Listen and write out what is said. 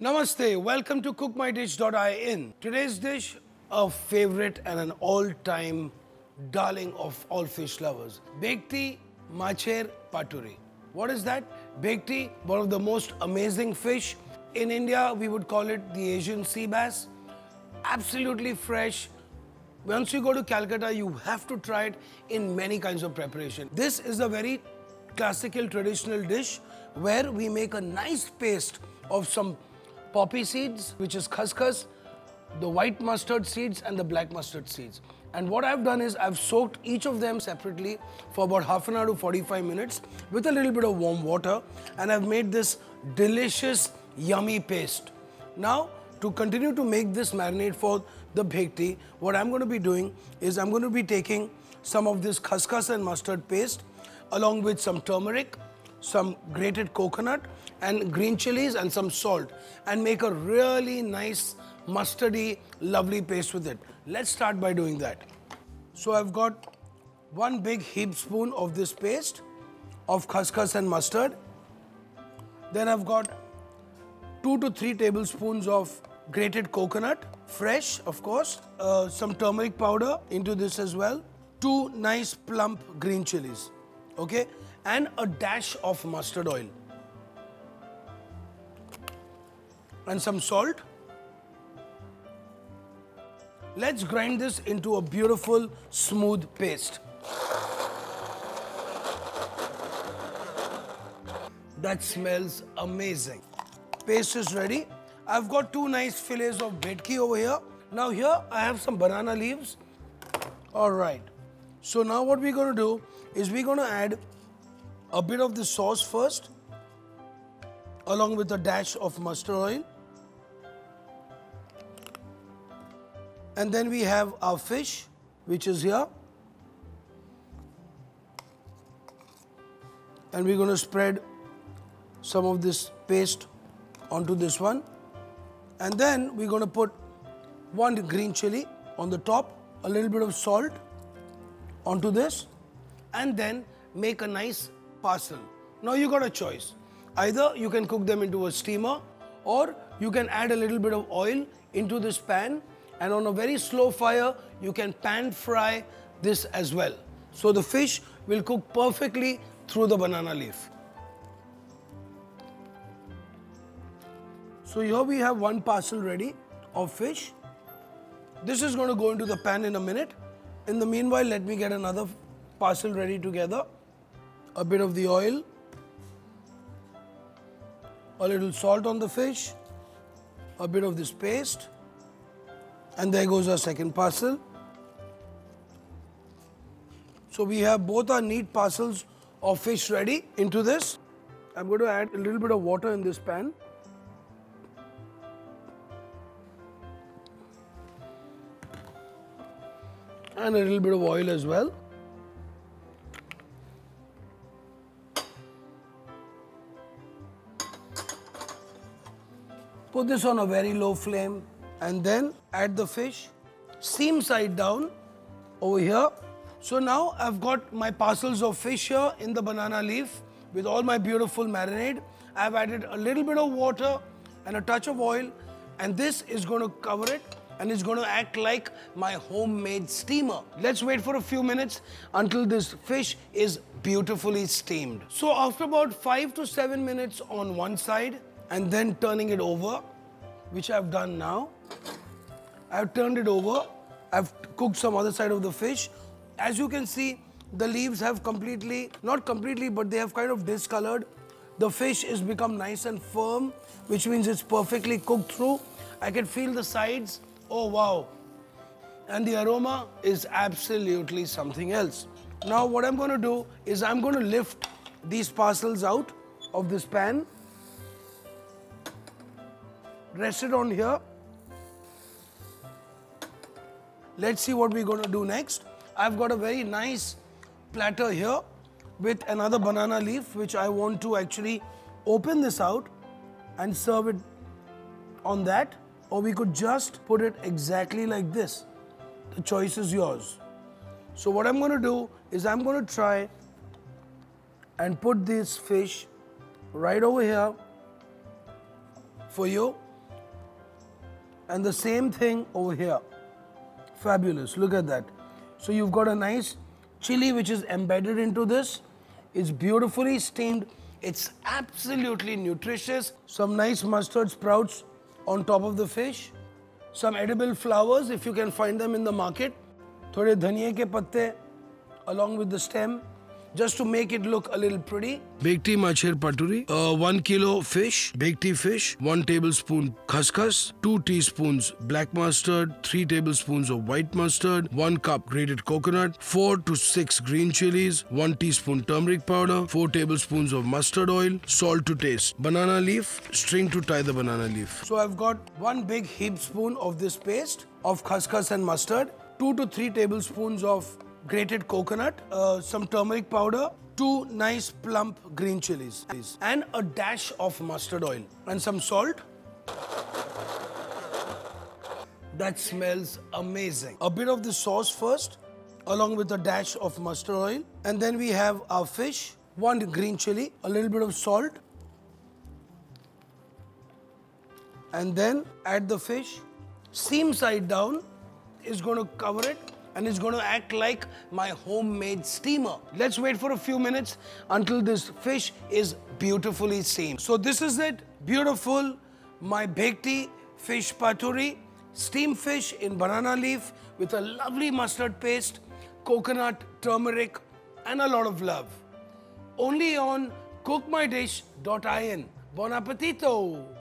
Namaste, welcome to cookmydish.in. Today's dish, a favorite and an all-time darling of all fish lovers. Bhetki, Macher, Paturi. What is that? Bhetki, one of the most amazing fish. In India, we would call it the Asian sea bass. Absolutely fresh. Once you go to Calcutta, you have to try it in many kinds of preparation. This is a very classical traditional dish where we make a nice paste of some poppy seeds, which is khaskhas, the white mustard seeds and the black mustard seeds. And what I've done is I've soaked each of them separately for about half an hour to 45 minutes with a little bit of warm water, and I've made this delicious, yummy paste. Now, to continue to make this marinade for the bhetki, what I'm going to be doing is I'm going to be taking some of this khaskhas and mustard paste along with some turmeric, some grated coconut and green chilies and some salt, and make a really nice mustardy lovely paste with it. Let's start by doing that. So I've got one big heaped spoon of this paste of khaskhas and mustard. Then I've got 2 to 3 tablespoons of grated coconut, fresh of course, some turmeric powder into this as well, 2 nice plump green chilies, okay, and a dash of mustard oil and some salt. Let's grind this into a beautiful smooth paste. That smells amazing. Paste is ready. I've got 2 nice fillets of bhetki over here. Now here I have some banana leaves. All right. So now what we're going to do is we're going to add a bit of the sauce first, along with a dash of mustard oil. And then we have our fish, which is here. And we're going to spread some of this paste onto this one. And then we're going to put 1 green chili on the top, a little bit of salt onto this, and then make a nice parcel. Now you got a choice. Either you can cook them into a steamer, or you can add a little bit of oil into this pan, and on a very slow fire you can pan fry this as well. So the fish will cook perfectly through the banana leaf. So here we have 1 parcel ready of fish. This is going to go into the pan in a minute. In the meanwhile, let me get another parcel ready together. A bit of the oil, a little salt on the fish, a bit of this paste, and there goes our second parcel. So we have both our neat parcels of fish ready into this. I'm going to add a little bit of water in this pan. And a little bit of oil as well. Put this on a very low flame and then add the fish, seam side down over here. So now I've got my parcels of fish here in the banana leaf with all my beautiful marinade. I've added a little bit of water and a touch of oil, and this is going to cover it and it's going to act like my homemade steamer. Let's wait for a few minutes until this fish is beautifully steamed. So after about 5 to 7 minutes on one side and then turning it over, which I've done now, I've turned it over. I've cooked some other side of the fish. As you can see, the leaves have completely, not completely, but they have kind of discolored. The fish has become nice and firm, which means it's perfectly cooked through. I can feel the sides. Oh wow. And the aroma is absolutely something else. Now what I'm going to do is I'm going to lift these parcels out of this pan. Rest it on here. Let's see what we're going to do next. I've got a very nice platter here with another banana leaf, which I want to actually open this out and serve it on that. Or we could just put it exactly like this. The choice is yours. So what I'm going to do is I'm going to try and put this fish right over here for you. And the same thing over here. Fabulous, look at that. So you've got a nice chili which is embedded into this. It's beautifully steamed. It's absolutely nutritious. Some nice mustard sprouts on top of the fish. Some edible flowers if you can find them in the market. Thode dhaniye ke patte along with the stem, just to make it look a little pretty. Bhetki Macher Paturi, 1 kilo fish, Bhetki fish, 1 tablespoon khaskhas, 2 teaspoons black mustard, 3 tablespoons of white mustard, 1 cup grated coconut, 4 to 6 green chilies, 1 teaspoon turmeric powder, 4 tablespoons of mustard oil, salt to taste, banana leaf, string to tie the banana leaf. So I've got 1 big heaped spoon of this paste of khaskhas and mustard, 2 to 3 tablespoons of grated coconut, some turmeric powder, 2 nice plump green chilies, and a dash of mustard oil and some salt. That smells amazing. A bit of the sauce first, along with a dash of mustard oil, and then we have our fish, 1 green chili, a little bit of salt, and then add the fish. Seam side down is going to cover it. And it's going to act like my homemade steamer. Let's wait for a few minutes until this fish is beautifully steamed. So this is it, beautiful, my Bhetki fish paturi, steamed fish in banana leaf with a lovely mustard paste, coconut, turmeric, and a lot of love. Only on cookmydish.in. Buon appetito!